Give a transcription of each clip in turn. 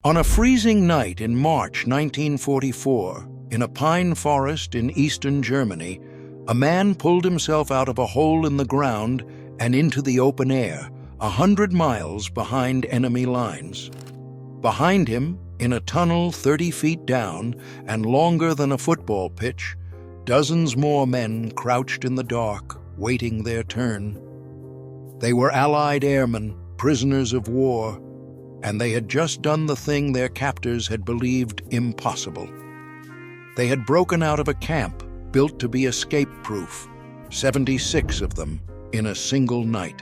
On a freezing night in March 1944, in a pine forest in eastern Germany, a man pulled himself out of a hole in the ground and into the open air, 100 miles behind enemy lines. Behind him, in a tunnel 30 feet down and longer than a football pitch, dozens more men crouched in the dark, waiting their turn. They were Allied airmen, prisoners of war, and they had just done the thing their captors had believed impossible. They had broken out of a camp built to be escape-proof, 76 of them in a single night.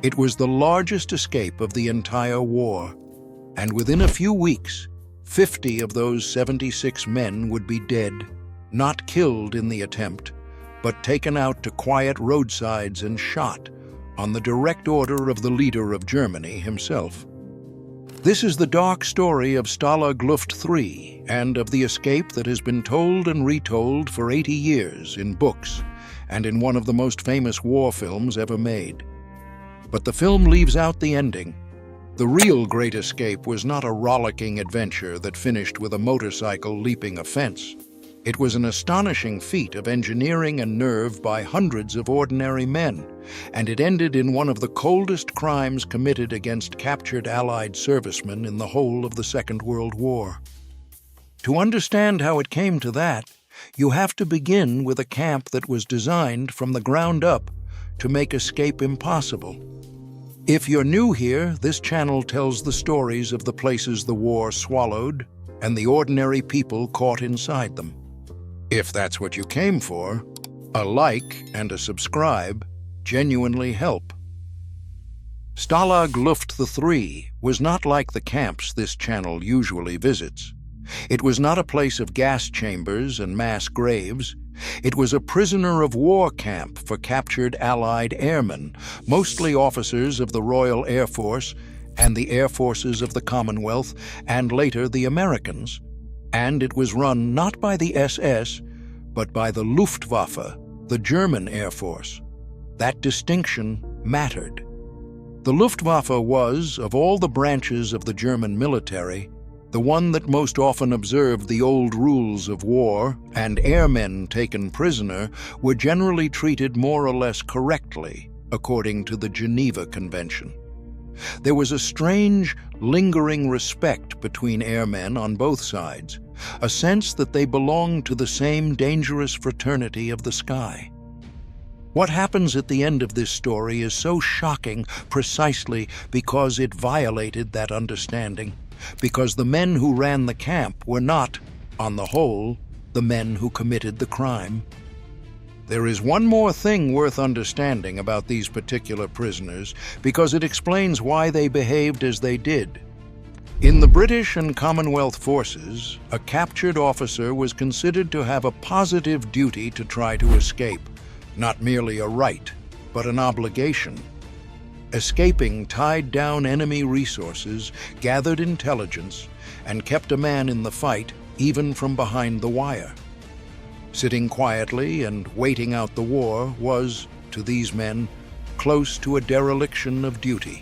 It was the largest escape of the entire war, and within a few weeks, 50 of those 76 men would be dead, not killed in the attempt, but taken out to quiet roadsides and shot on the direct order of the leader of Germany himself. This is the dark story of Stalag Luft 3 and of the escape that has been told and retold for 80 years in books and in one of the most famous war films ever made. But the film leaves out the ending. The real Great Escape was not a rollicking adventure that finished with a motorcycle leaping a fence. It was an astonishing feat of engineering and nerve by hundreds of ordinary men, and it ended in one of the coldest crimes committed against captured Allied servicemen in the whole of the Second World War. To understand how it came to that, you have to begin with a camp that was designed from the ground up to make escape impossible. If you're new here, this channel tells the stories of the places the war swallowed and the ordinary people caught inside them. If that's what you came for, a like and a subscribe genuinely help. Stalag Luft 3 was not like the camps this channel usually visits. It was not a place of gas chambers and mass graves. It was a prisoner of war camp for captured Allied airmen, mostly officers of the Royal Air Force and the Air Forces of the Commonwealth, and later the Americans. And it was run not by the SS, but by the Luftwaffe, the German Air Force. That distinction mattered. The Luftwaffe was, of all the branches of the German military, the one that most often observed the old rules of war, and airmen taken prisoner were generally treated more or less correctly, according to the Geneva Convention. There was a strange, lingering respect between airmen on both sides, a sense that they belonged to the same dangerous fraternity of the sky. What happens at the end of this story is so shocking precisely because it violated that understanding, because the men who ran the camp were not, on the whole, the men who committed the crime. There is one more thing worth understanding about these particular prisoners, because it explains why they behaved as they did. In the British and Commonwealth forces, a captured officer was considered to have a positive duty to try to escape, not merely a right, but an obligation. Escaping tied down enemy resources, gathered intelligence, and kept a man in the fight, even from behind the wire. Sitting quietly and waiting out the war was, to these men, close to a dereliction of duty.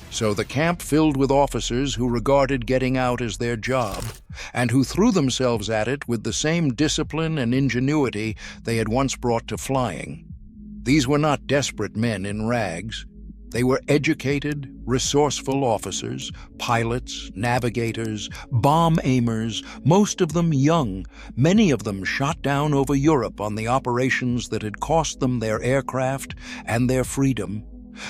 So the camp filled with officers who regarded getting out as their job, and who threw themselves at it with the same discipline and ingenuity they had once brought to flying. These were not desperate men in rags. They were educated, resourceful officers, pilots, navigators, bomb aimers, most of them young, many of them shot down over Europe on the operations that had cost them their aircraft and their freedom.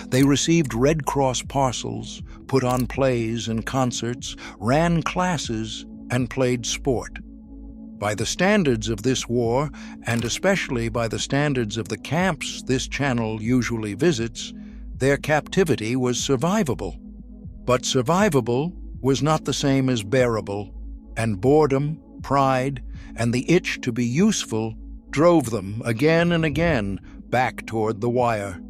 They received Red Cross parcels, put on plays and concerts, ran classes, and played sport. By the standards of this war, and especially by the standards of the camps this channel usually visits, their captivity was survivable. But survivable was not the same as bearable, and boredom, pride, and the itch to be useful drove them again and again back toward the wire.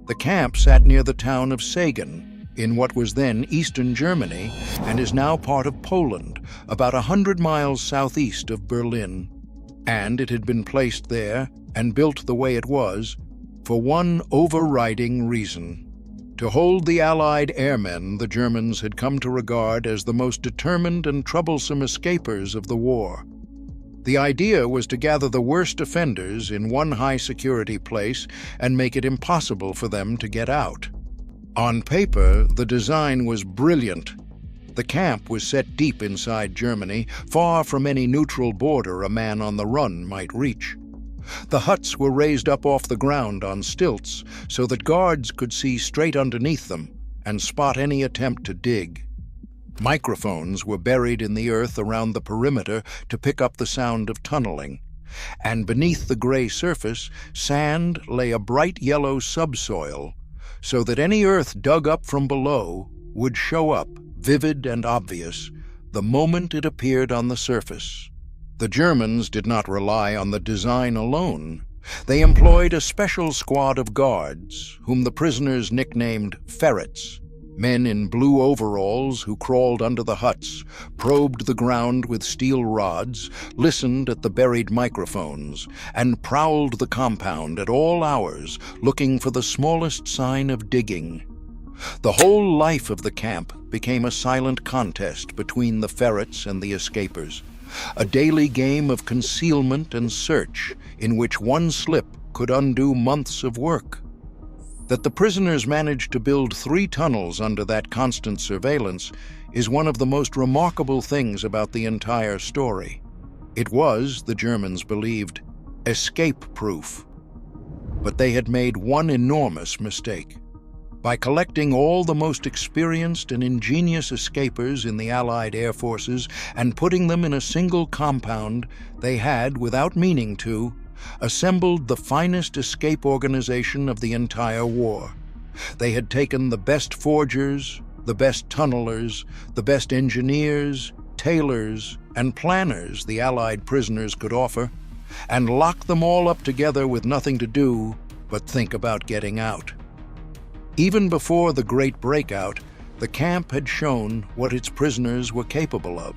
The camp sat near the town of Sagan, in what was then eastern Germany and is now part of Poland, about 100 miles southeast of Berlin. And it had been placed there and built the way it was for one overriding reason. To hold the Allied airmen the Germans had come to regard as the most determined and troublesome escapers of the war. The idea was to gather the worst offenders in one high-security place and make it impossible for them to get out. On paper, the design was brilliant. The camp was set deep inside Germany, far from any neutral border a man on the run might reach. The huts were raised up off the ground on stilts so that guards could see straight underneath them and spot any attempt to dig. Microphones were buried in the earth around the perimeter to pick up the sound of tunneling, and beneath the gray surface, sand lay a bright yellow subsoil so that any earth dug up from below would show up, vivid and obvious, the moment it appeared on the surface. The Germans did not rely on the design alone. They employed a special squad of guards, whom the prisoners nicknamed ferrets, men in blue overalls who crawled under the huts, probed the ground with steel rods, listened at the buried microphones, and prowled the compound at all hours, looking for the smallest sign of digging. The whole life of the camp became a silent contest between the ferrets and the escapers, a daily game of concealment and search in which one slip could undo months of work. That the prisoners managed to build 3 tunnels under that constant surveillance is one of the most remarkable things about the entire story. It was, the Germans believed, escape-proof. But they had made one enormous mistake. By collecting all the most experienced and ingenious escapers in the Allied air forces and putting them in a single compound, they had, without meaning to, assembled the finest escape organization of the entire war. They had taken the best forgers, the best tunnelers, the best engineers, tailors, and planners the Allied prisoners could offer, and locked them all up together with nothing to do but think about getting out. Even before the Great Breakout, the camp had shown what its prisoners were capable of.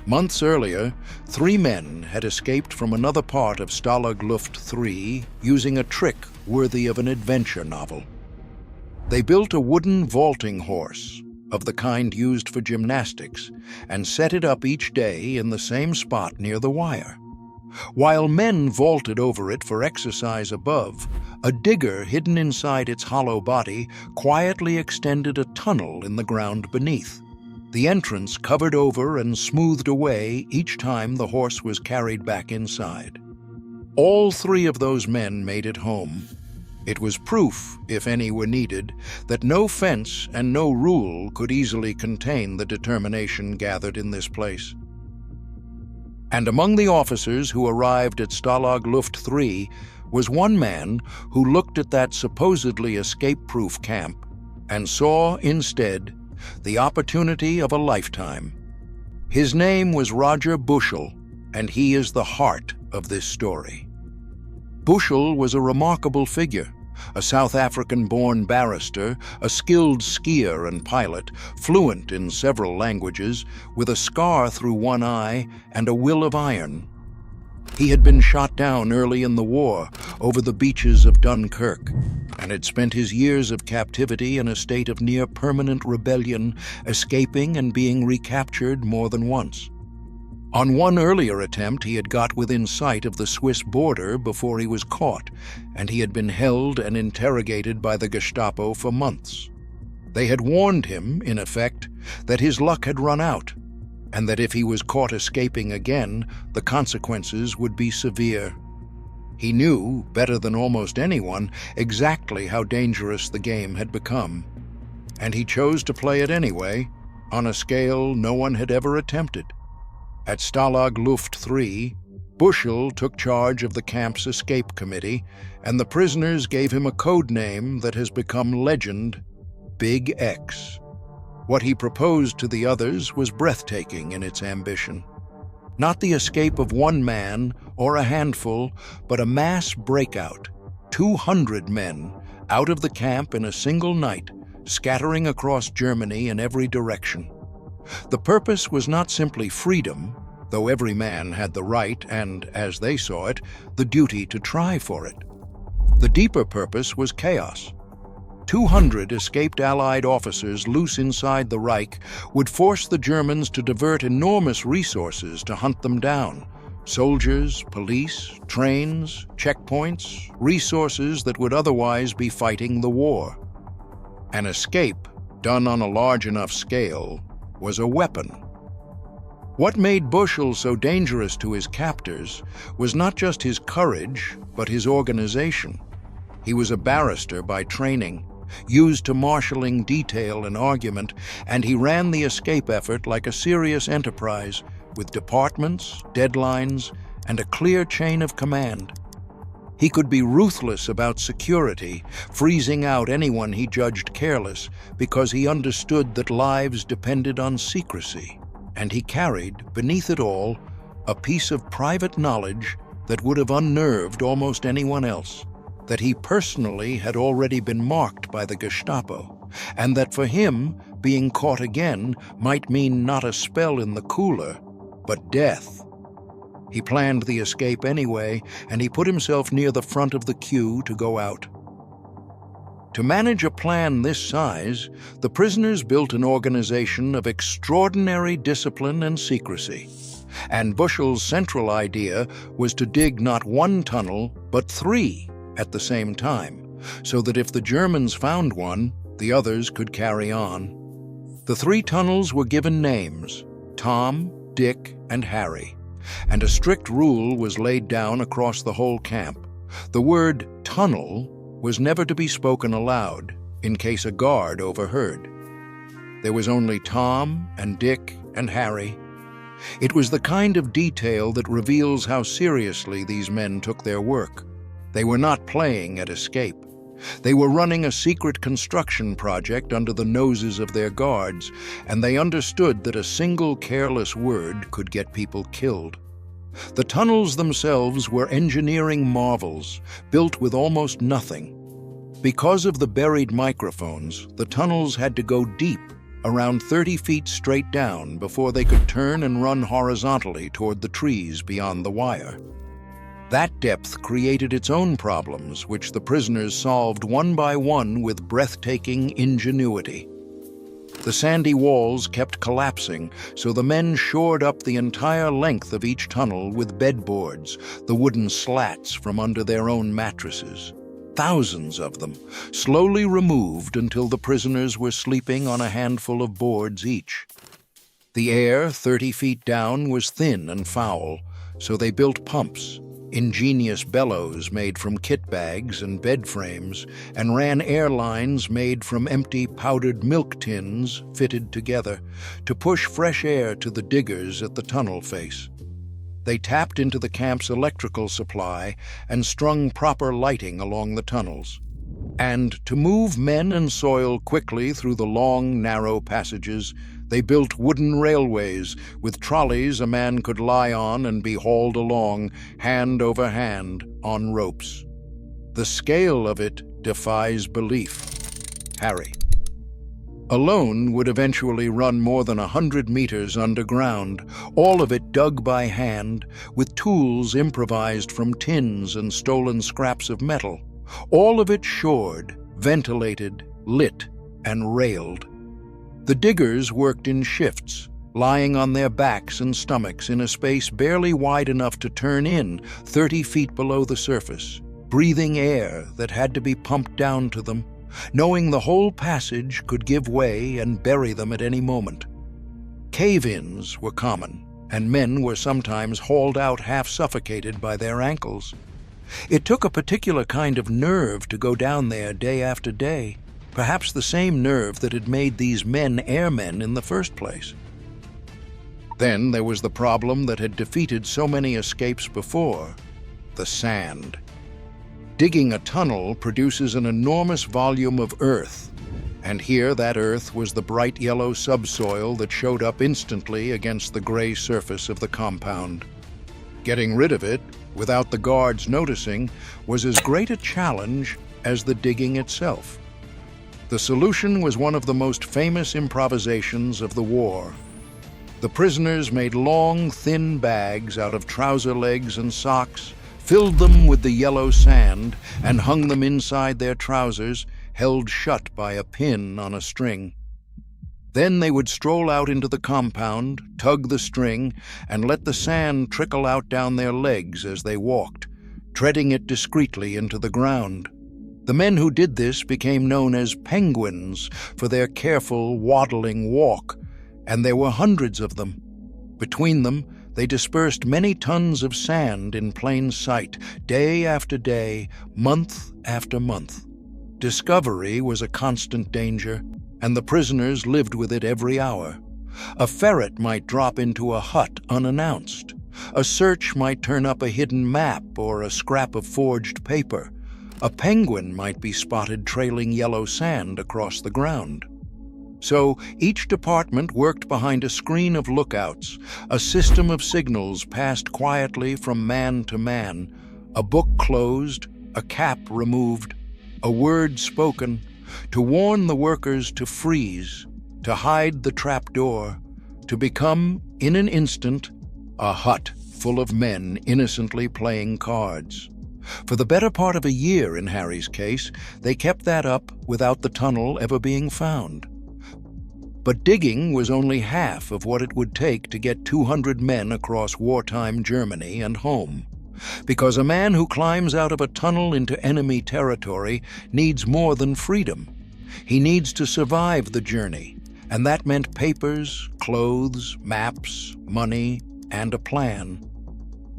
Months earlier, 3 men had escaped from another part of Stalag Luft 3 using a trick worthy of an adventure novel. They built a wooden vaulting horse, of the kind used for gymnastics, and set it up each day in the same spot near the wire. While men vaulted over it for exercise above, a digger hidden inside its hollow body quietly extended a tunnel in the ground beneath. The entrance covered over and smoothed away each time the horse was carried back inside. All 3 of those men made it home. It was proof, if any were needed, that no fence and no rule could easily contain the determination gathered in this place. And among the officers who arrived at Stalag Luft 3 was one man who looked at that supposedly escape-proof camp and saw, instead, the opportunity of a lifetime. His name was Roger Bushell, and he is the heart of this story. Bushell was a remarkable figure, a South African-born barrister, a skilled skier and pilot, fluent in several languages, with a scar through one eye and a will of iron. He had been shot down early in the war over the beaches of Dunkirk, and had spent his years of captivity in a state of near-permanent rebellion, escaping and being recaptured more than once. On one earlier attempt, he had got within sight of the Swiss border before he was caught, and he had been held and interrogated by the Gestapo for months. They had warned him, in effect, that his luck had run out, and that if he was caught escaping again, the consequences would be severe. He knew, better than almost anyone, exactly how dangerous the game had become, and he chose to play it anyway, on a scale no one had ever attempted. At Stalag Luft 3, Bushell took charge of the camp's escape committee, and the prisoners gave him a code name that has become legend, Big X. What he proposed to the others was breathtaking in its ambition. Not the escape of one man or a handful, but a mass breakout, 200 men out of the camp in a single night, scattering across Germany in every direction. The purpose was not simply freedom, though every man had the right and, as they saw it, the duty to try for it. The deeper purpose was chaos. 200 escaped Allied officers loose inside the Reich would force the Germans to divert enormous resources to hunt them down. Soldiers, police, trains, checkpoints, resources that would otherwise be fighting the war. An escape, done on a large enough scale, was a weapon. What made Bushell so dangerous to his captors was not just his courage, but his organization. He was a barrister by training, used to marshalling detail and argument, and he ran the escape effort like a serious enterprise, with departments, deadlines, and a clear chain of command. He could be ruthless about security, freezing out anyone he judged careless, because he understood that lives depended on secrecy, and he carried, beneath it all, a piece of private knowledge that would have unnerved almost anyone else, that he personally had already been marked by the Gestapo, and that for him, being caught again might mean not a spell in the cooler, but death. He planned the escape anyway, and he put himself near the front of the queue to go out. To manage a plan this size, the prisoners built an organization of extraordinary discipline and secrecy. And Bushell's central idea was to dig not one tunnel, but 3 at the same time, so that if the Germans found one, the others could carry on. The 3 tunnels were given names: Tom, Dick, and Harry, and a strict rule was laid down across the whole camp. The word tunnel was never to be spoken aloud, in case a guard overheard. There was only Tom and Dick and Harry. It was the kind of detail that reveals how seriously these men took their work. They were not playing at escape. They were running a secret construction project under the noses of their guards, and they understood that a single careless word could get people killed. The tunnels themselves were engineering marvels, built with almost nothing. Because of the buried microphones, the tunnels had to go deep, around 30 feet straight down, before they could turn and run horizontally toward the trees beyond the wire. That depth created its own problems, which the prisoners solved one by one with breathtaking ingenuity. The sandy walls kept collapsing, so the men shored up the entire length of each tunnel with bedboards, the wooden slats from under their own mattresses. Thousands of them, slowly removed until the prisoners were sleeping on a handful of boards each. The air 30 feet down was thin and foul, so they built pumps, ingenious bellows made from kit bags and bed frames, and ran air lines made from empty powdered milk tins fitted together to push fresh air to the diggers at the tunnel face. They tapped into the camp's electrical supply and strung proper lighting along the tunnels. And to move men and soil quickly through the long, narrow passages, they built wooden railways with trolleys a man could lie on and be hauled along, hand over hand, on ropes. The scale of it defies belief. Harry alone would eventually run more than 100 meters underground, all of it dug by hand, with tools improvised from tins and stolen scraps of metal, all of it shored, ventilated, lit, and railed. The diggers worked in shifts, lying on their backs and stomachs in a space barely wide enough to turn in 30 feet below the surface, breathing air that had to be pumped down to them, knowing the whole passage could give way and bury them at any moment. Cave-ins were common, and men were sometimes hauled out half-suffocated by their ankles. It took a particular kind of nerve to go down there day after day, perhaps the same nerve that had made these men airmen in the first place. Then there was the problem that had defeated so many escapes before: the sand. Digging a tunnel produces an enormous volume of earth, and here that earth was the bright yellow subsoil that showed up instantly against the gray surface of the compound. Getting rid of it, without the guards noticing, was as great a challenge as the digging itself. The solution was one of the most famous improvisations of the war. The prisoners made long, thin bags out of trouser legs and socks, filled them with the yellow sand, and hung them inside their trousers, held shut by a pin on a string. Then they would stroll out into the compound, tug the string, and let the sand trickle out down their legs as they walked, treading it discreetly into the ground. The men who did this became known as penguins for their careful, waddling walk, and there were hundreds of them. Between them, they dispersed many tons of sand in plain sight, day after day, month after month. Discovery was a constant danger, and the prisoners lived with it every hour. A ferret might drop into a hut unannounced. A search might turn up a hidden map or a scrap of forged paper. A penguin might be spotted trailing yellow sand across the ground. So each department worked behind a screen of lookouts, a system of signals passed quietly from man to man, a book closed, a cap removed, a word spoken, to warn the workers to freeze, to hide the trapdoor, to become, in an instant, a hut full of men innocently playing cards. For the better part of a year in Harry's case, they kept that up without the tunnel ever being found. But digging was only half of what it would take to get 200 men across wartime Germany and home. Because a man who climbs out of a tunnel into enemy territory needs more than freedom. He needs to survive the journey, and that meant papers, clothes, maps, money, and a plan.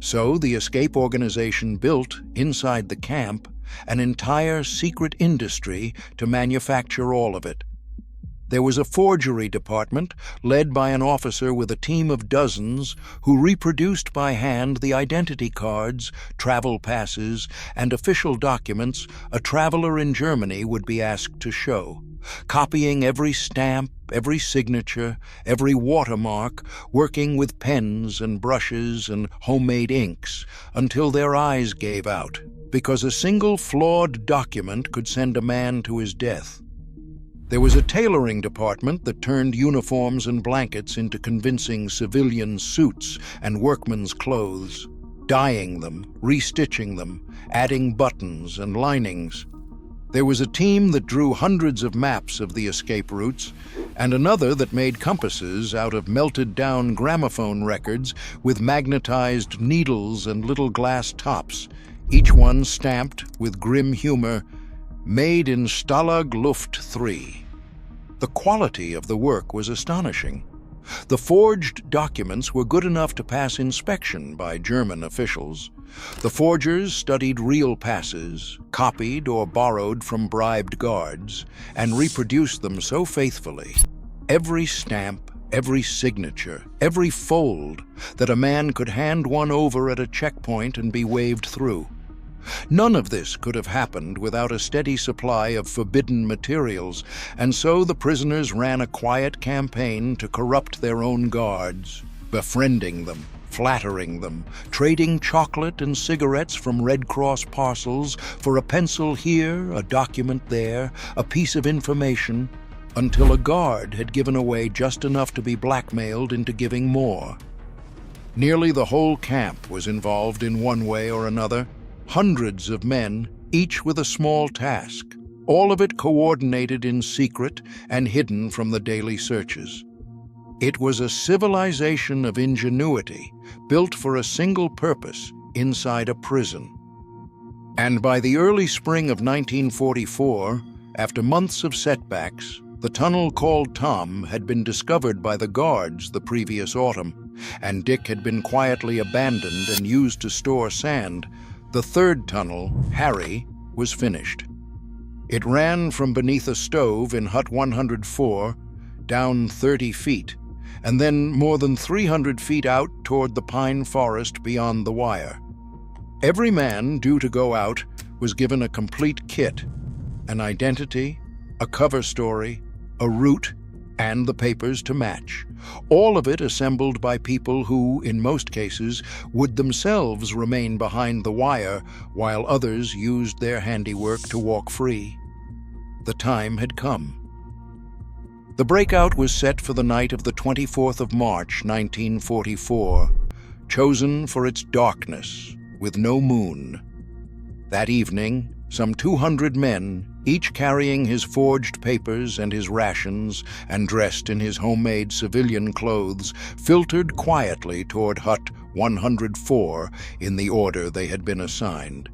So the escape organization built, inside the camp, an entire secret industry to manufacture all of it. There was a forgery department led by an officer with a team of dozens who reproduced by hand the identity cards, travel passes, and official documents a traveler in Germany would be asked to show, copying every stamp, every signature, every watermark, working with pens and brushes and homemade inks until their eyes gave out, because a single flawed document could send a man to his death. There was a tailoring department that turned uniforms and blankets into convincing civilian suits and workmen's clothes, dyeing them, restitching them, adding buttons and linings. There was a team that drew hundreds of maps of the escape routes, and another that made compasses out of melted-down gramophone records with magnetized needles and little glass tops, each one stamped with grim humor, "Made in Stalag Luft 3. The quality of the work was astonishing. The forged documents were good enough to pass inspection by German officials. The forgers studied real passes, copied or borrowed from bribed guards, and reproduced them so faithfully, every stamp, every signature, every fold, that a man could hand one over at a checkpoint and be waved through. None of this could have happened without a steady supply of forbidden materials, and so the prisoners ran a quiet campaign to corrupt their own guards, befriending them, flattering them, trading chocolate and cigarettes from Red Cross parcels for a pencil here, a document there, a piece of information, until a guard had given away just enough to be blackmailed into giving more. Nearly the whole camp was involved in one way or another. Hundreds of men, each with a small task, all of it coordinated in secret and hidden from the daily searches. It was a civilization of ingenuity, built for a single purpose inside a prison. And by the early spring of 1944, after months of setbacks, the tunnel called Tom had been discovered by the guards the previous autumn, and Dick had been quietly abandoned and used to store sand. The third tunnel, Harry, was finished. It ran from beneath a stove in Hut 104, down 30 feet, and then more than 300 feet out toward the pine forest beyond the wire. Every man due to go out was given a complete kit, an identity, a cover story, a route, and the papers to match, all of it assembled by people who, in most cases, would themselves remain behind the wire while others used their handiwork to walk free. The time had come. The breakout was set for the night of the 24th of March, 1944, chosen for its darkness, with no moon. That evening, Some 200 men, each carrying his forged papers and his rations and dressed in his homemade civilian clothes, filtered quietly toward Hut 104 in the order they had been assigned.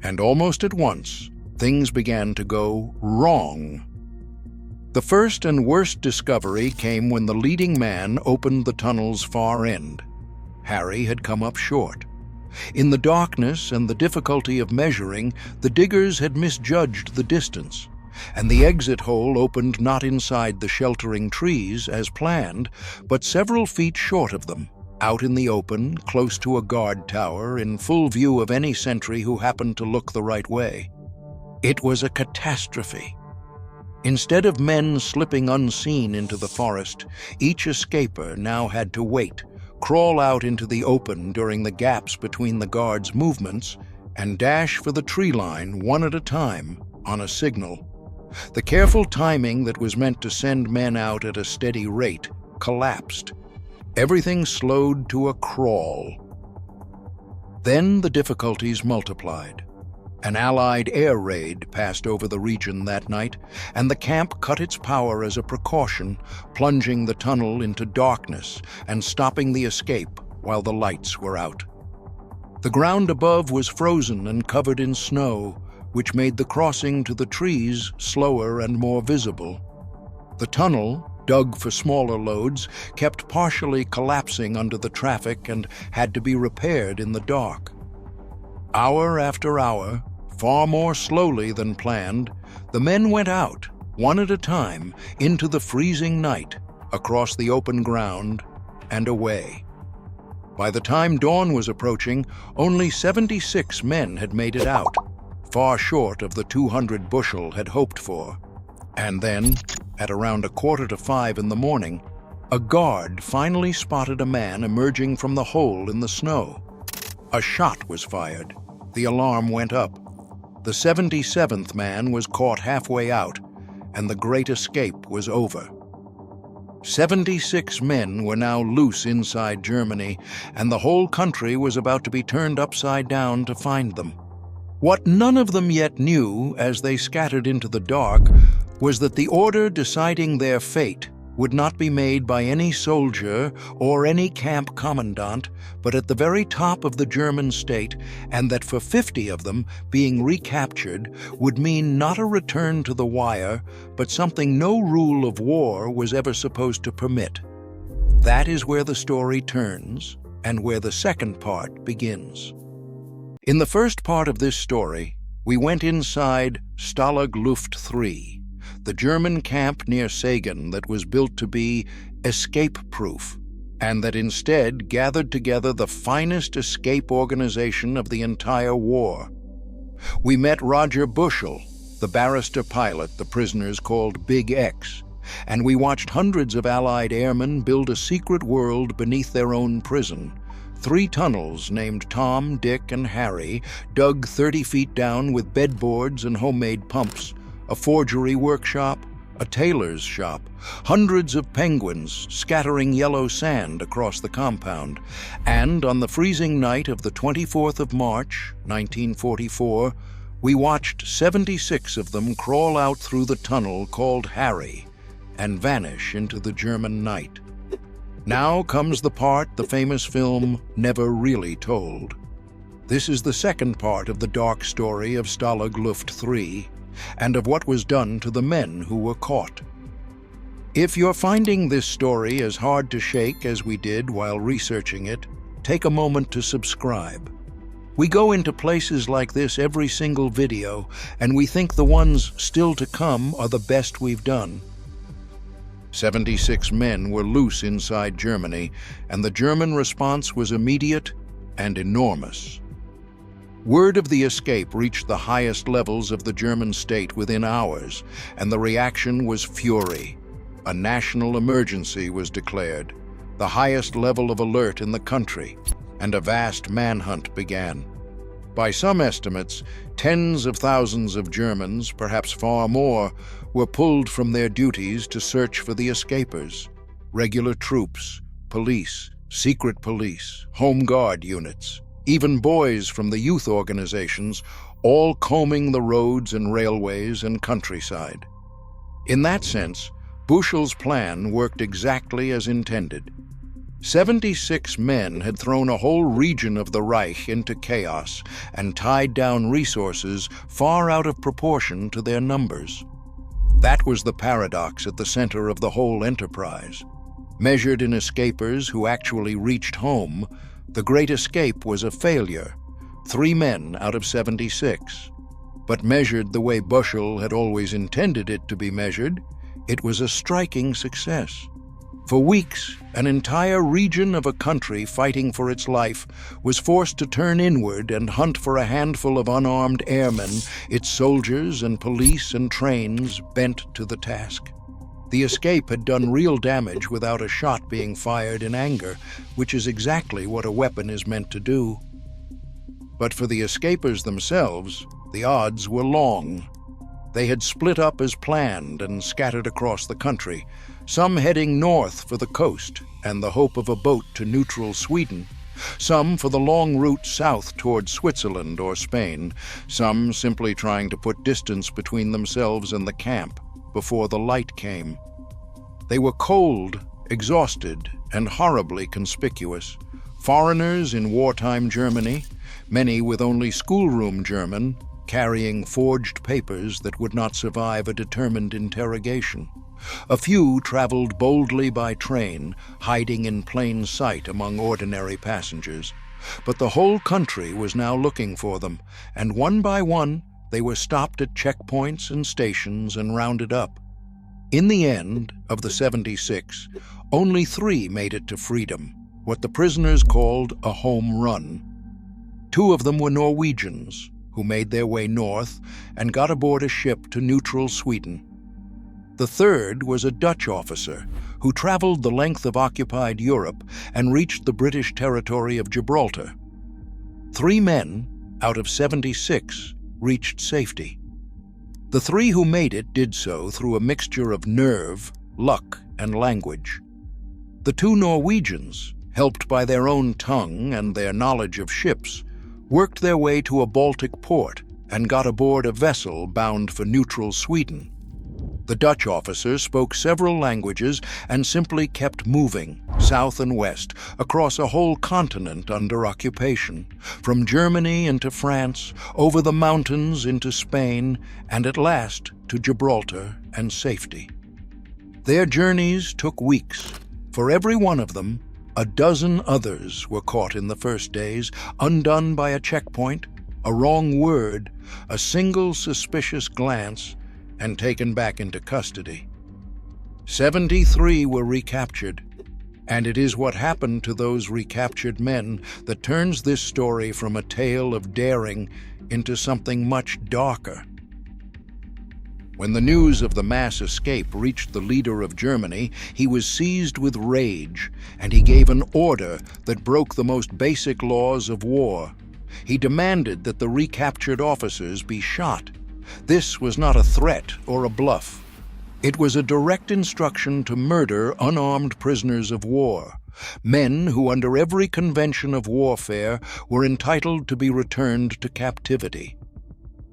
And almost at once, things began to go wrong. The first and worst discovery came when the leading man opened the tunnel's far end. Harry had come up short. In the darkness and the difficulty of measuring, the diggers had misjudged the distance, and the exit hole opened not inside the sheltering trees as planned, but several feet short of them, out in the open, close to a guard tower, in full view of any sentry who happened to look the right way. It was a catastrophe. Instead of men slipping unseen into the forest, each escaper now had to wait, crawl out into the open during the gaps between the guards' movements, and dash for the tree line one at a time on a signal. The careful timing that was meant to send men out at a steady rate collapsed. Everything slowed to a crawl. Then the difficulties multiplied. An Allied air raid passed over the region that night, and the camp cut its power as a precaution, plunging the tunnel into darkness and stopping the escape while the lights were out. The ground above was frozen and covered in snow, which made the crossing to the trees slower and more visible. The tunnel, dug for smaller loads, kept partially collapsing under the traffic and had to be repaired in the dark. Hour after hour, far more slowly than planned, the men went out, one at a time, into the freezing night, across the open ground, and away. By the time dawn was approaching, only 76 men had made it out, far short of the 200 Bushell had hoped for. And then, at around 4:45 in the morning, a guard finally spotted a man emerging from the hole in the snow. A shot was fired. The alarm went up. The 77th man was caught halfway out, and the great escape was over. 76 men were now loose inside Germany, and the whole country was about to be turned upside down to find them. What none of them yet knew, as they scattered into the dark, was that the order deciding their fate would not be made by any soldier or any camp commandant, but at the very top of the German state, and that for 50 of them, being recaptured would mean not a return to the wire, but something no rule of war was ever supposed to permit. That is where the story turns, and where the second part begins. In the first part of this story, we went inside Stalag Luft 3, the German camp near Sagan that was built to be escape-proof, and that instead gathered together the finest escape organization of the entire war. We met Roger Bushell, the barrister pilot the prisoners called Big X, and we watched hundreds of Allied airmen build a secret world beneath their own prison. 3 tunnels named Tom, Dick, and Harry, dug 30 feet down with bedboards and homemade pumps, a forgery workshop, a tailor's shop, hundreds of penguins scattering yellow sand across the compound, and on the freezing night of the 24th of March, 1944, we watched 76 of them crawl out through the tunnel called Harry and vanish into the German night. Now comes the part the famous film never really told. This is the second part of the dark story of Stalag Luft 3, and of what was done to the men who were caught. If you're finding this story as hard to shake as we did while researching it, take a moment to subscribe. We go into places like this every single video, and we think the ones still to come are the best we've done. 76 men were loose inside Germany, and the German response was immediate and enormous. Word of the escape reached the highest levels of the German state within hours, and the reaction was fury. A national emergency was declared, the highest level of alert in the country, and a vast manhunt began. By some estimates, tens of thousands of Germans, perhaps far more, were pulled from their duties to search for the escapers. Regular troops, police, secret police, home guard units, even boys from the youth organizations, all combing the roads and railways and countryside. In that sense, Bushell's plan worked exactly as intended. 76 men had thrown a whole region of the Reich into chaos and tied down resources far out of proportion to their numbers. That was the paradox at the center of the whole enterprise. Measured in escapers who actually reached home, the Great Escape was a failure, 3 men out of 76. But measured the way Bushell had always intended it to be measured, it was a striking success. For weeks, an entire region of a country fighting for its life was forced to turn inward and hunt for a handful of unarmed airmen, its soldiers and police and trains bent to the task. The escape had done real damage without a shot being fired in anger, which is exactly what a weapon is meant to do. But for the escapers themselves, the odds were long. They had split up as planned and scattered across the country, some heading north for the coast and the hope of a boat to neutral Sweden, some for the long route south toward Switzerland or Spain, some simply trying to put distance between themselves and the camp before the light came. They were cold, exhausted, and horribly conspicuous. Foreigners in wartime Germany, many with only schoolroom German, carrying forged papers that would not survive a determined interrogation. A few traveled boldly by train, hiding in plain sight among ordinary passengers. But the whole country was now looking for them, and one by one they were stopped at checkpoints and stations and rounded up. In the end, of the 76, only 3 made it to freedom, what the prisoners called a home run. 2 of them were Norwegians, who made their way north and got aboard a ship to neutral Sweden. The 3rd was a Dutch officer who traveled the length of occupied Europe and reached the British territory of Gibraltar. 3 men out of 76 reached safety. The 3 who made it did so through a mixture of nerve, luck, and language. The 2 Norwegians, helped by their own tongue and their knowledge of ships, worked their way to a Baltic port and got aboard a vessel bound for neutral Sweden. The Dutch officer spoke several languages and simply kept moving, south and west, across a whole continent under occupation, from Germany into France, over the mountains into Spain, and at last to Gibraltar and safety. Their journeys took weeks. For every one of them, a dozen others were caught in the first days, undone by a checkpoint, a wrong word, a single suspicious glance, and taken back into custody. 73 were recaptured, and it is what happened to those recaptured men that turns this story from a tale of daring into something much darker. When the news of the mass escape reached the leader of Germany, he was seized with rage, and he gave an order that broke the most basic laws of war. He demanded that the recaptured officers be shot. This was not a threat or a bluff. It was a direct instruction to murder unarmed prisoners of war, men who under every convention of warfare were entitled to be returned to captivity.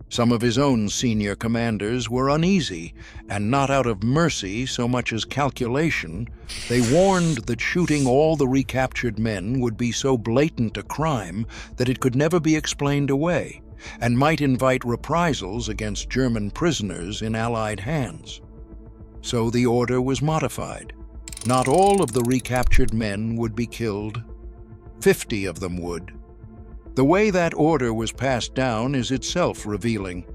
Some of his own senior commanders were uneasy, and not out of mercy so much as calculation, they warned that shooting all the recaptured men would be so blatant a crime that it could never be explained away, and might invite reprisals against German prisoners in Allied hands. So the order was modified. Not all of the recaptured men would be killed. 50 of them would. The way that order was passed down is itself revealing.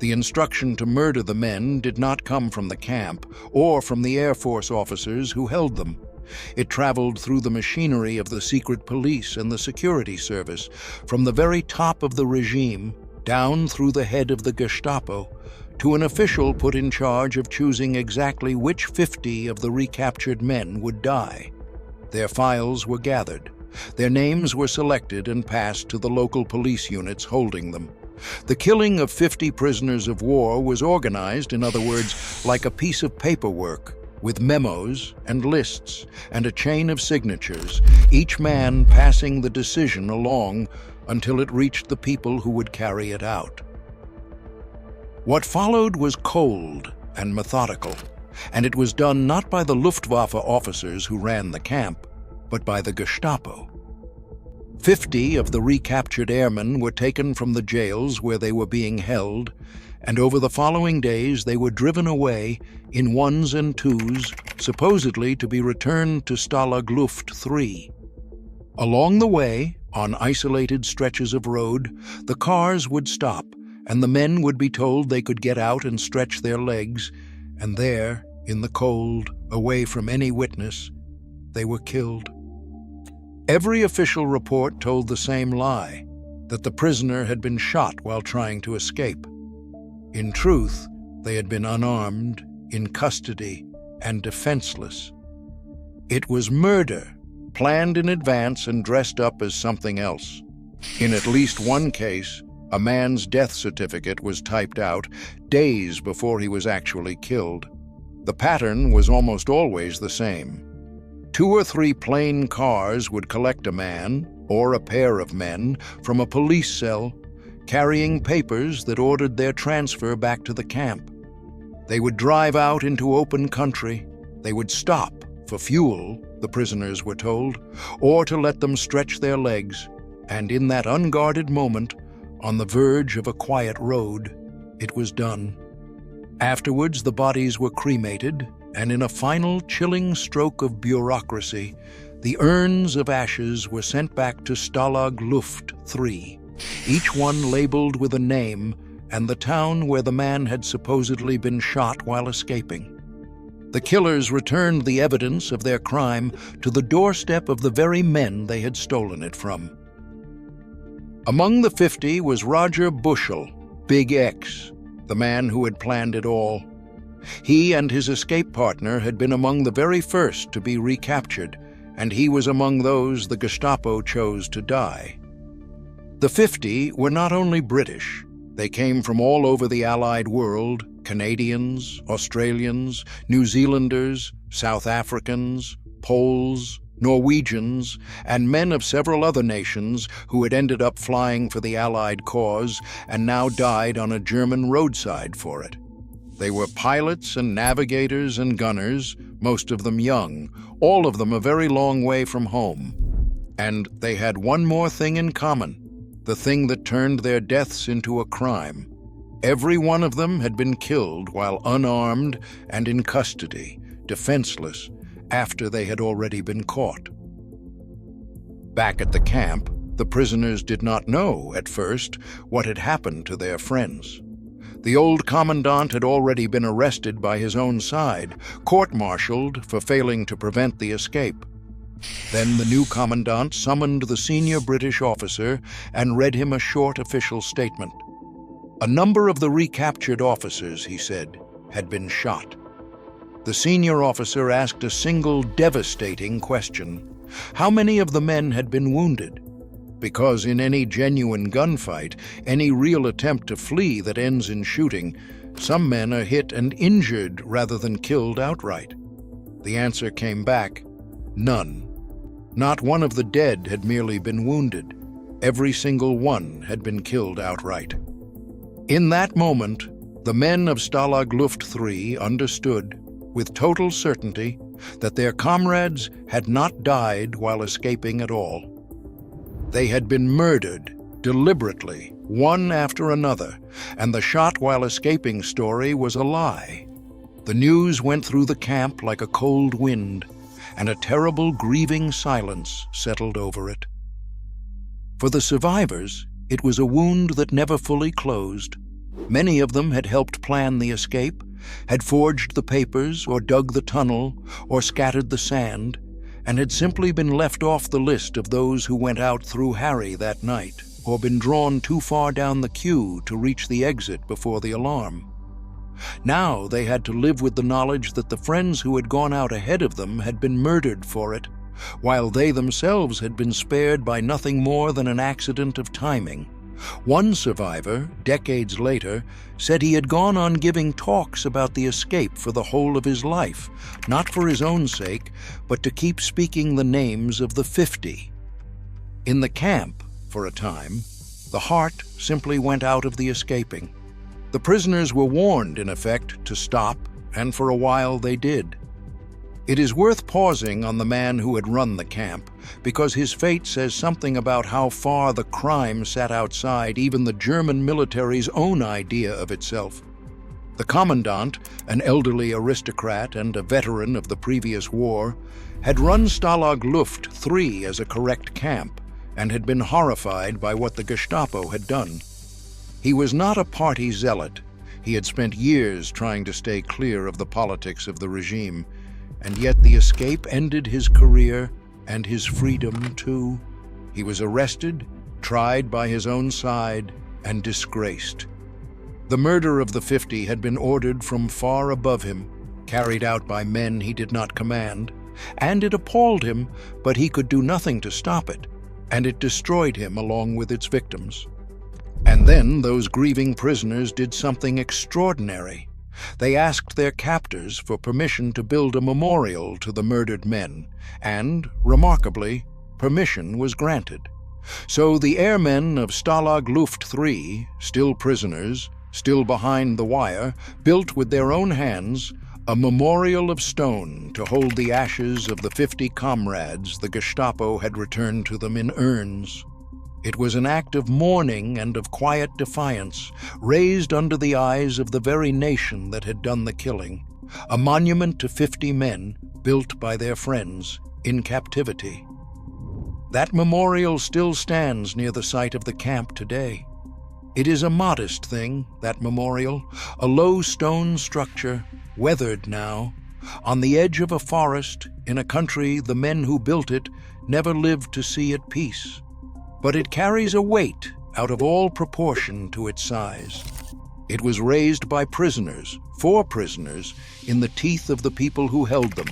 The instruction to murder the men did not come from the camp or from the Air Force officers who held them. It traveled through the machinery of the secret police and the security service, from the very top of the regime, down through the head of the Gestapo, to an official put in charge of choosing exactly which 50 of the recaptured men would die. Their files were gathered. Their names were selected and passed to the local police units holding them. The killing of 50 prisoners of war was organized, in other words, like a piece of paperwork, with memos and lists and a chain of signatures, each man passing the decision along until it reached the people who would carry it out. What followed was cold and methodical, and it was done not by the Luftwaffe officers who ran the camp, but by the Gestapo. 50 of the recaptured airmen were taken from the jails where they were being held, and over the following days they were driven away in ones and twos, supposedly to be returned to Stalag Luft 3. Along the way, on isolated stretches of road, the cars would stop, and the men would be told they could get out and stretch their legs, and there, in the cold, away from any witness, they were killed. Every official report told the same lie, that the prisoner had been shot while trying to escape. In truth, they had been unarmed, in custody, and defenseless. It was murder, planned in advance and dressed up as something else. In at least one case, a man's death certificate was typed out days before he was actually killed. The pattern was almost always the same. 2 or 3 plain cars would collect a man, or a pair of men, from a police cell, carrying papers that ordered their transfer back to the camp. They would drive out into open country. They would stop for fuel, the prisoners were told, or to let them stretch their legs, and in that unguarded moment, on the verge of a quiet road, it was done. Afterwards, the bodies were cremated, and in a final chilling stroke of bureaucracy, the urns of ashes were sent back to Stalag Luft 3, each one labeled with a name and the town where the man had supposedly been shot while escaping. The killers returned the evidence of their crime to the doorstep of the very men they had stolen it from. Among the 50 was Roger Bushell, Big X, the man who had planned it all. He and his escape partner had been among the very first to be recaptured, and he was among those the Gestapo chose to die. The 50 were not only British. They came from all over the Allied world: Canadians, Australians, New Zealanders, South Africans, Poles, Norwegians, and men of several other nations who had ended up flying for the Allied cause and now died on a German roadside for it. They were pilots and navigators and gunners, most of them young, all of them a very long way from home. And they had one more thing in common, the thing that turned their deaths into a crime. Every one of them had been killed while unarmed and in custody, defenseless, after they had already been caught. Back at the camp, the prisoners did not know, at first, what had happened to their friends. The old commandant had already been arrested by his own side, court-martialed for failing to prevent the escape. Then the new commandant summoned the senior British officer and read him a short official statement. A number of the recaptured officers, he said, had been shot. The senior officer asked a single devastating question: how many of the men had been wounded? Because in any genuine gunfight, any real attempt to flee that ends in shooting, some men are hit and injured rather than killed outright. The answer came back: none. Not one of the dead had merely been wounded. Every single one had been killed outright. In that moment, the men of Stalag Luft 3 understood, with total certainty, that their comrades had not died while escaping at all. They had been murdered, deliberately, one after another, and the shot while escaping story was a lie. The news went through the camp like a cold wind, and a terrible, grieving silence settled over it. For the survivors, it was a wound that never fully closed. Many of them had helped plan the escape, had forged the papers, or dug the tunnel, or scattered the sand, and had simply been left off the list of those who went out through Harry that night, or been drawn too far down the queue to reach the exit before the alarm. Now they had to live with the knowledge that the friends who had gone out ahead of them had been murdered for it, while they themselves had been spared by nothing more than an accident of timing. One survivor, decades later, said he had gone on giving talks about the escape for the whole of his life, not for his own sake, but to keep speaking the names of the 50. In the camp, for a time, the heart simply went out of the escaping. The prisoners were warned, in effect, to stop, and for a while they did. It is worth pausing on the man who had run the camp, because his fate says something about how far the crime sat outside even the German military's own idea of itself. The commandant, an elderly aristocrat and a veteran of the previous war, had run Stalag Luft 3 as a correct camp and had been horrified by what the Gestapo had done. He was not a party zealot. He had spent years trying to stay clear of the politics of the regime, and yet the escape ended his career and his freedom too. He was arrested, tried by his own side, and disgraced. The murder of the 50 had been ordered from far above him, carried out by men he did not command, and it appalled him, but he could do nothing to stop it, and it destroyed him along with its victims. And then those grieving prisoners did something extraordinary. They asked their captors for permission to build a memorial to the murdered men, and, remarkably, permission was granted. So the airmen of Stalag Luft 3, still prisoners, still behind the wire, built with their own hands a memorial of stone to hold the ashes of the 50 comrades the Gestapo had returned to them in urns. It was an act of mourning and of quiet defiance, raised under the eyes of the very nation that had done the killing, a monument to 50 men built by their friends in captivity. That memorial still stands near the site of the camp today. It is a modest thing, that memorial, a low stone structure, weathered now, on the edge of a forest in a country the men who built it never lived to see at peace. But it carries a weight out of all proportion to its size. It was raised by prisoners, for prisoners, in the teeth of the people who held them,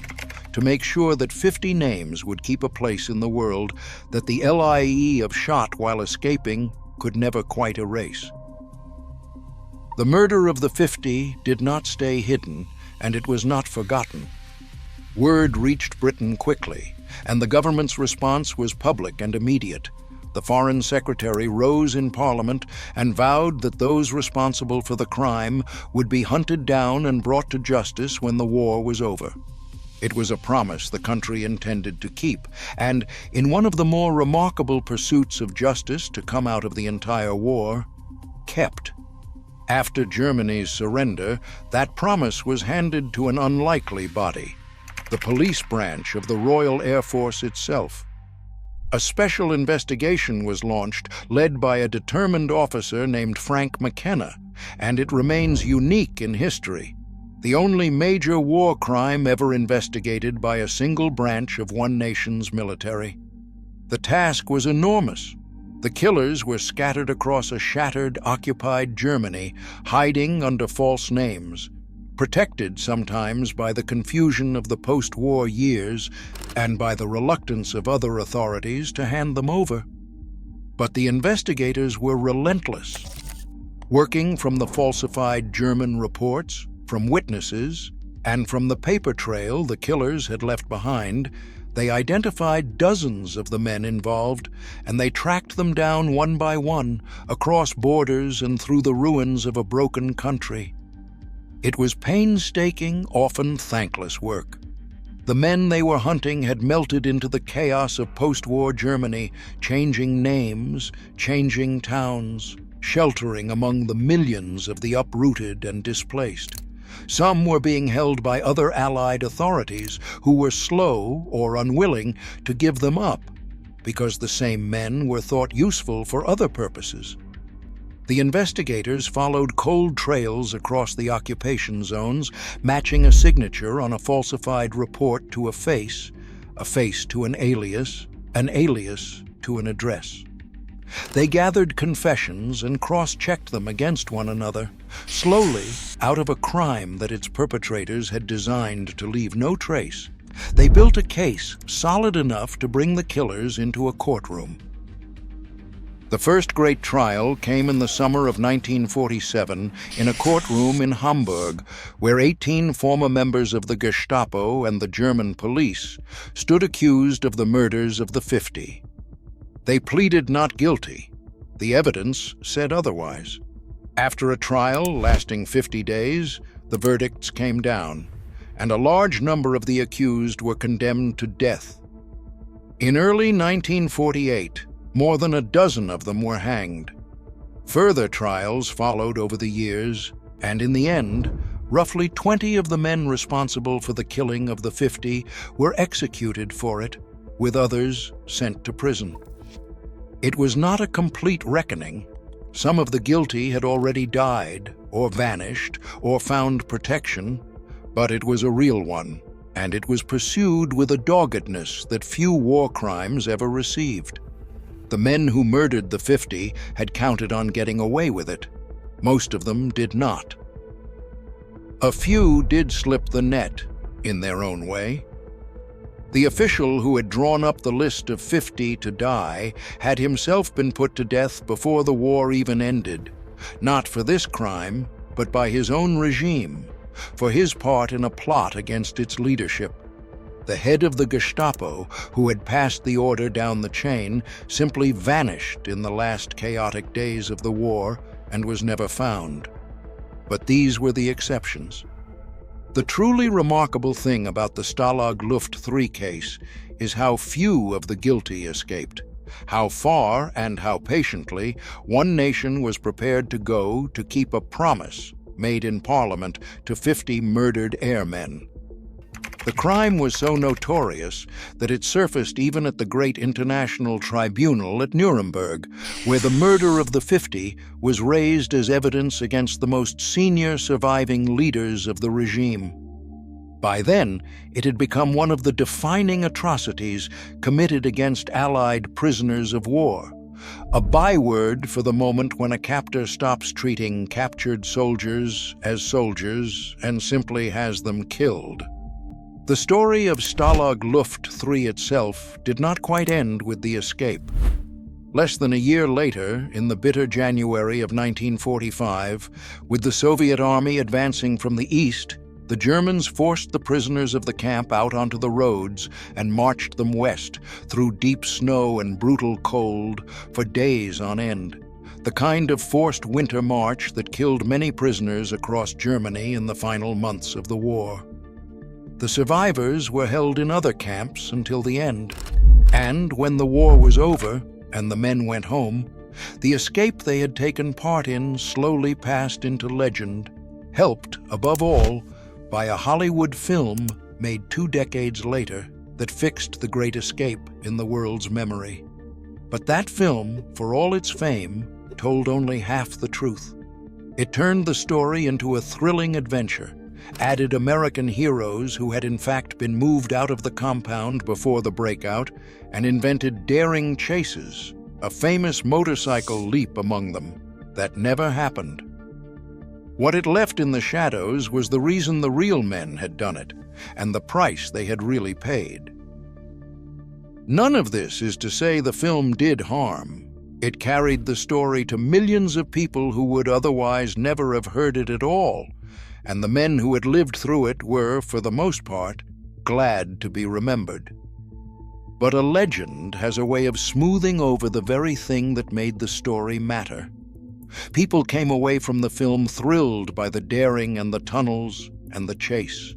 to make sure that 50 names would keep a place in the world that the LIE of shot while escaping could never quite erase. The murder of the 50 did not stay hidden, and it was not forgotten. Word reached Britain quickly, and the government's response was public and immediate. The Foreign Secretary rose in Parliament and vowed that those responsible for the crime would be hunted down and brought to justice when the war was over. It was a promise the country intended to keep, and in one of the more remarkable pursuits of justice to come out of the entire war, kept. After Germany's surrender, that promise was handed to an unlikely body, the police branch of the Royal Air Force itself. A special investigation was launched, led by a determined officer named Frank McKenna, and it remains unique in history, the only major war crime ever investigated by a single branch of one nation's military. The task was enormous. The killers were scattered across a shattered, occupied Germany, hiding under false names, protected sometimes by the confusion of the post-war years and by the reluctance of other authorities to hand them over. But the investigators were relentless. Working from the falsified German reports, from witnesses, and from the paper trail the killers had left behind, they identified dozens of the men involved, and they tracked them down one by one, across borders and through the ruins of a broken country. It was painstaking, often thankless work. The men they were hunting had melted into the chaos of post-war Germany, changing names, changing towns, sheltering among the millions of the uprooted and displaced. Some were being held by other Allied authorities who were slow or unwilling to give them up, because the same men were thought useful for other purposes. The investigators followed cold trails across the occupation zones, matching a signature on a falsified report to a face to an alias to an address. They gathered confessions and cross-checked them against one another, slowly, out of a crime that its perpetrators had designed to leave no trace. They built a case solid enough to bring the killers into a courtroom. The first great trial came in the summer of 1947 in a courtroom in Hamburg, where 18 former members of the Gestapo and the German police stood accused of the murders of the 50. They pleaded not guilty. The evidence said otherwise. After a trial lasting 50 days, the verdicts came down, and a large number of the accused were condemned to death. In early 1948, more than a dozen of them were hanged. Further trials followed over the years, and in the end, roughly 20 of the men responsible for the killing of the 50 were executed for it, with others sent to prison. It was not a complete reckoning. Some of the guilty had already died, or vanished, or found protection, but it was a real one, and it was pursued with a doggedness that few war crimes ever received. The men who murdered the 50 had counted on getting away with it. Most of them did not. A few did slip the net, in their own way. The official who had drawn up the list of 50 to die had himself been put to death before the war even ended, not for this crime, but by his own regime, for his part in a plot against its leadership. The head of the Gestapo, who had passed the order down the chain, simply vanished in the last chaotic days of the war and was never found. But these were the exceptions. The truly remarkable thing about the Stalag Luft 3 case is how few of the guilty escaped, how far and how patiently one nation was prepared to go to keep a promise made in Parliament to 50 murdered airmen. The crime was so notorious that it surfaced even at the great international tribunal at Nuremberg, where the murder of the 50 was raised as evidence against the most senior surviving leaders of the regime. By then, it had become one of the defining atrocities committed against Allied prisoners of war, a byword for the moment when a captor stops treating captured soldiers as soldiers and simply has them killed. The story of Stalag Luft 3 itself did not quite end with the escape. Less than a year later, in the bitter January of 1945, with the Soviet army advancing from the east, the Germans forced the prisoners of the camp out onto the roads and marched them west, through deep snow and brutal cold, for days on end. The kind of forced winter march that killed many prisoners across Germany in the final months of the war. The survivors were held in other camps until the end, and when the war was over and the men went home, the escape they had taken part in slowly passed into legend, helped, above all, by a Hollywood film made 2 decades later that fixed the Great Escape in the world's memory. But that film, for all its fame, told only half the truth. It turned the story into a thrilling adventure, added American heroes who had in fact been moved out of the compound before the breakout, and invented daring chases, a famous motorcycle leap among them, that never happened. What it left in the shadows was the reason the real men had done it, and the price they had really paid. None of this is to say the film did harm. It carried the story to millions of people who would otherwise never have heard it at all, and the men who had lived through it were, for the most part, glad to be remembered. But a legend has a way of smoothing over the very thing that made the story matter. People came away from the film thrilled by the daring and the tunnels and the chase.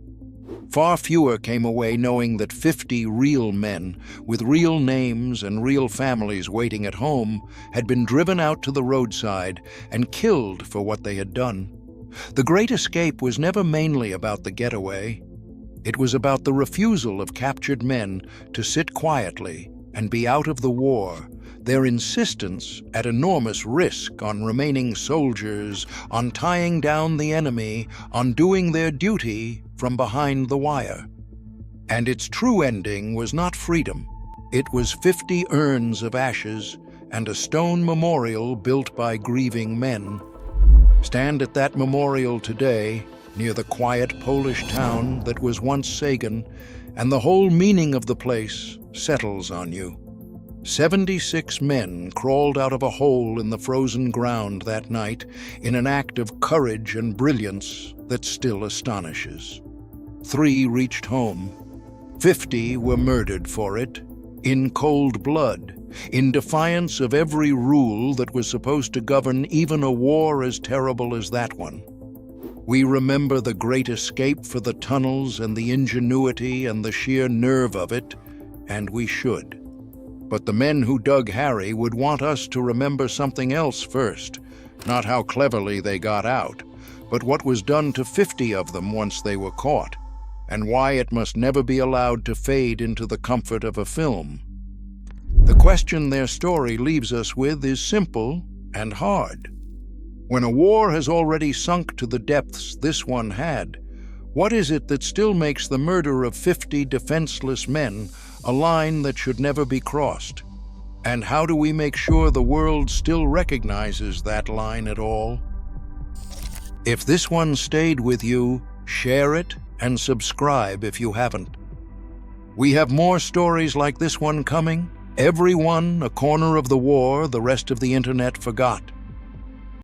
Far fewer came away knowing that 50 real men, with real names and real families waiting at home, had been driven out to the roadside and killed for what they had done. The Great Escape was never mainly about the getaway. It was about the refusal of captured men to sit quietly and be out of the war, their insistence at enormous risk on remaining soldiers, on tying down the enemy, on doing their duty from behind the wire. And its true ending was not freedom. It was 50 urns of ashes and a stone memorial built by grieving men. Stand at that memorial today, near the quiet Polish town that was once Sagan, and the whole meaning of the place settles on you. 76 men crawled out of a hole in the frozen ground that night in an act of courage and brilliance that still astonishes. 3 reached home. 50 were murdered for it, in cold blood, in defiance of every rule that was supposed to govern even a war as terrible as that one. We remember the great escape for the tunnels and the ingenuity and the sheer nerve of it, and we should. But the men who dug Harry would want us to remember something else first, not how cleverly they got out, but what was done to 50 of them once they were caught, and why it must never be allowed to fade into the comfort of a film. The question their story leaves us with is simple and hard. When a war has already sunk to the depths this one had, what is it that still makes the murder of 50 defenseless men a line that should never be crossed? And how do we make sure the world still recognizes that line at all? If this one stayed with you, share it and subscribe if you haven't. We have more stories like this one coming. Every one a corner of the war the rest of the internet forgot.